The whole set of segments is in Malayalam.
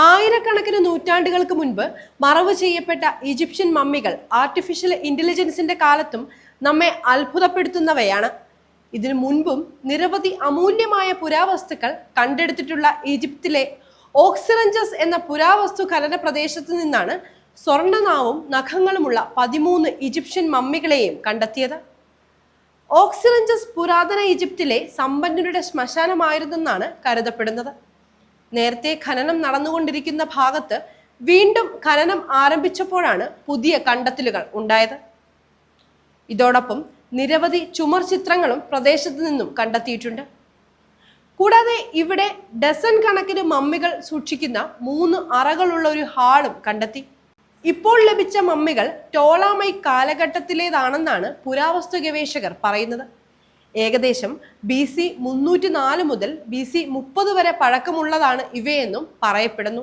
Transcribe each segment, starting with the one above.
ആയിരക്കണക്കിന് നൂറ്റാണ്ടുകൾക്ക് മുൻപ് മറവ് ചെയ്യപ്പെട്ട ഈജിപ്ഷ്യൻ മമ്മികൾ ആർട്ടിഫിഷ്യൽ ഇന്റലിജൻസിന്റെ കാലത്തും നമ്മെ അത്ഭുതപ്പെടുത്തുന്നവയാണ്. ഇതിനു മുൻപും നിരവധി അമൂല്യമായ പുരാവസ്തുക്കൾ കണ്ടെടുത്തിട്ടുള്ള ഈജിപ്തിലെ ഓക്സിറഞ്ചസ് എന്ന പുരാവസ്തു ഖനന പ്രദേശത്തു നിന്നാണ് സ്വർണ്ണനാവും നഖങ്ങളുമുള്ള 13 ഈജിപ്ഷ്യൻ മമ്മികളെയും കണ്ടെത്തിയത്. ഓക്സിറഞ്ചസ് പുരാതന ഈജിപ്തിലെ സമ്പന്നരുടെ ശ്മശാനമായിരുന്നെന്നാണ് കരുതപ്പെടുന്നത്. നേരത്തെ ഖനനം നടന്നുകൊണ്ടിരിക്കുന്ന ഭാഗത്ത് വീണ്ടും ഖനനം ആരംഭിച്ചപ്പോഴാണ് പുതിയ കണ്ടെത്തലുകൾ ഉണ്ടായത്. ഇതോടൊപ്പം നിരവധി ചുമർ ചിത്രങ്ങളും പ്രദേശത്തു നിന്നും കണ്ടെത്തിയിട്ടുണ്ട്. കൂടാതെ ഇവിടെ ഡസൻ കണക്കിന് മമ്മികൾ സൂക്ഷിക്കുന്ന 3 അറകളുള്ള ഒരു ഹാളും കണ്ടെത്തി. ഇപ്പോൾ ലഭിച്ച മമ്മികൾ ടോളമൈക് കാലഘട്ടത്തിലേതാണെന്നാണ് പുരാവസ്തു ഗവേഷകർ പറയുന്നത്. ഏകദേശം BC 304 മുതൽ BC 30 വരെ പഴക്കമുള്ളതാണ് ഇവയെന്നും പറയപ്പെടുന്നു.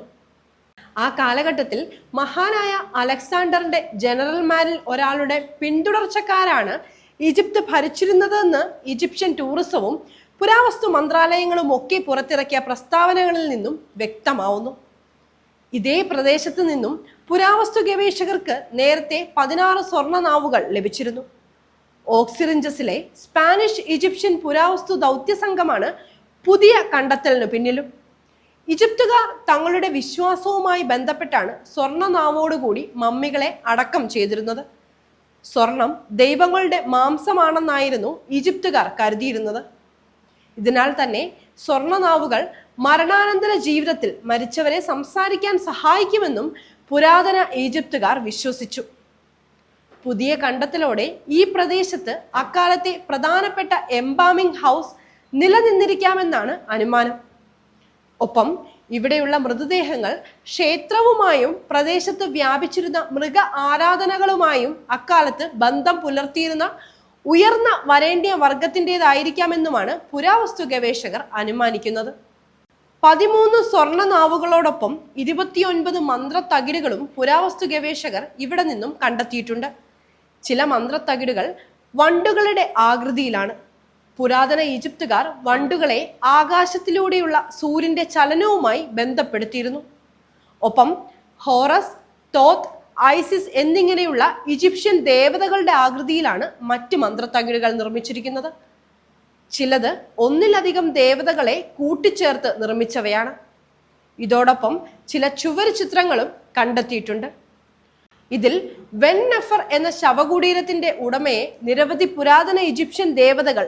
ആ കാലഘട്ടത്തിൽ മഹാനായ അലക്സാണ്ടറിന്റെ ജനറൽമാരിൽ ഒരാളുടെ പിന്തുടർച്ചക്കാരാണ് ഈജിപ്ത് ഭരിച്ചിരുന്നതെന്ന് ഈജിപ്ഷ്യൻ ടൂറിസവും പുരാവസ്തു മന്ത്രാലയങ്ങളും ഒക്കെ പുറത്തിറക്കിയ പ്രസ്താവനകളിൽ നിന്നും വ്യക്തമാവുന്നു. ഇതേ പ്രദേശത്ത് നിന്നും പുരാവസ്തു ഗവേഷകർക്ക് നേരത്തെ 16 സ്വർണ്ണ നാവുകൾ ലഭിച്ചിരുന്നു. ഓക്സിറിഞ്ചസിലെ സ്പാനിഷ് ഈജിപ്ഷ്യൻ പുരാവസ്തു ദൗത്യ സംഘമാണ് പുതിയ കണ്ടെത്തലിന് പിന്നിലും. ഈജിപ്തുകാർ തങ്ങളുടെ വിശ്വാസവുമായി ബന്ധപ്പെട്ടാണ് സ്വർണ്ണ നാവോടുകൂടി മമ്മികളെ അടക്കം ചെയ്തിരുന്നത്. സ്വർണം ദൈവങ്ങളുടെ മാംസമാണെന്നായിരുന്നു ഈജിപ്തുകാർ കരുതിയിരുന്നത്. ഇതിനാൽ തന്നെ സ്വർണ്ണനാവുകൾ മരണാനന്തര ജീവിതത്തിൽ മരിച്ചവരെ സംസാരിക്കാൻ സഹായിക്കുമെന്നും പുരാതന ഈജിപ്തുകാർ വിശ്വസിച്ചു. പുതിയ കണ്ടെത്തലോടെ ഈ പ്രദേശത്ത് അക്കാലത്തെ പ്രധാനപ്പെട്ട എംബാമിംഗ് ഹൗസ് നിലനിന്നിരിക്കാമെന്നാണ് അനുമാനം. ഒപ്പം ഇവിടെയുള്ള മൃതദേഹങ്ങൾ ക്ഷേത്രവുമായും പ്രദേശത്ത് വ്യാപിച്ചിരുന്ന മൃഗ ആരാധനകളുമായും അക്കാലത്ത് ബന്ധം പുലർത്തിയിരുന്ന ഉയർന്ന വരേണ്യ വർഗത്തിൻ്റെതായിരിക്കാമെന്നുമാണ് പുരാവസ്തു ഗവേഷകർ അനുമാനിക്കുന്നത്. 13 സ്വർണ്ണ നാവുകളോടൊപ്പം 29 മന്ത്രത്തകിടുകളും പുരാവസ്തു ഗവേഷകർ ഇവിടെ നിന്നും കണ്ടെത്തിയിട്ടുണ്ട്. ചില മന്ത്രത്തകിടുകൾ വണ്ടുകളുടെ ആകൃതിയിലാണ്. പുരാതന ഈജിപ്തുകാർ വണ്ടുകളെ ആകാശത്തിലൂടെയുള്ള സൂര്യന്റെ ചലനവുമായി ബന്ധപ്പെടുത്തിയിരുന്നു. ഒപ്പം ഹോറസ്, തോത്ത്, ഐസിസ് എന്നിങ്ങനെയുള്ള ഈജിപ്ഷ്യൻ ദേവതകളുടെ ആകൃതിയിലാണ് മറ്റ് മന്ത്രത്തകിടുകൾ നിർമ്മിച്ചിരിക്കുന്നത്. ചിലത് ഒന്നിലധികം ദേവതകളെ കൂട്ടിച്ചേർത്ത് നിർമ്മിച്ചവയാണ്. ഇതോടൊപ്പം ചില ചുവർ ചിത്രങ്ങളും കണ്ടെത്തിയിട്ടുണ്ട്. ഇതിൽ വെൻ-നെഫർ എന്ന ശവകുടീരത്തിന്റെ ഉടമയെ നിരവധി പുരാതന ഈജിപ്ഷ്യൻ ദേവതകൾ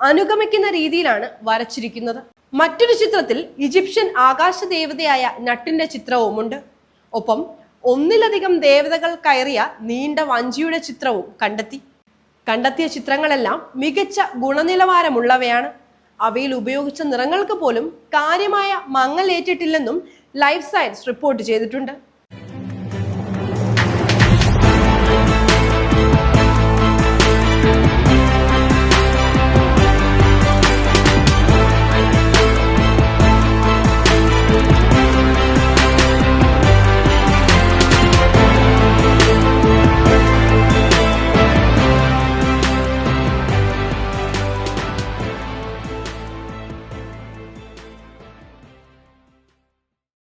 അനുഗമിക്കുന്ന രീതിയിലാണ് വരച്ചിരിക്കുന്നത്. മറ്റൊരു ചിത്രത്തിൽ ഈജിപ്ഷ്യൻ ആകാശ ദേവതയായ നട്ടിന്റെ ചിത്രവുമുണ്ട്. ഒപ്പം ഒന്നിലധികം ദേവതകൾ കയറിയ നീണ്ട വഞ്ചിയുടെ ചിത്രവും കണ്ടെത്തിയ ചിത്രങ്ങളെല്ലാം മികച്ച ഗുണനിലവാരമുള്ളവയാണ്. അവയിൽ ഉപയോഗിച്ച നിറങ്ങൾക്ക് പോലും കാര്യമായ മങ്ങലേറ്റിട്ടില്ലെന്നും ലൈഫ് സയൻസ് റിപ്പോർട്ട് ചെയ്തിട്ടുണ്ട്.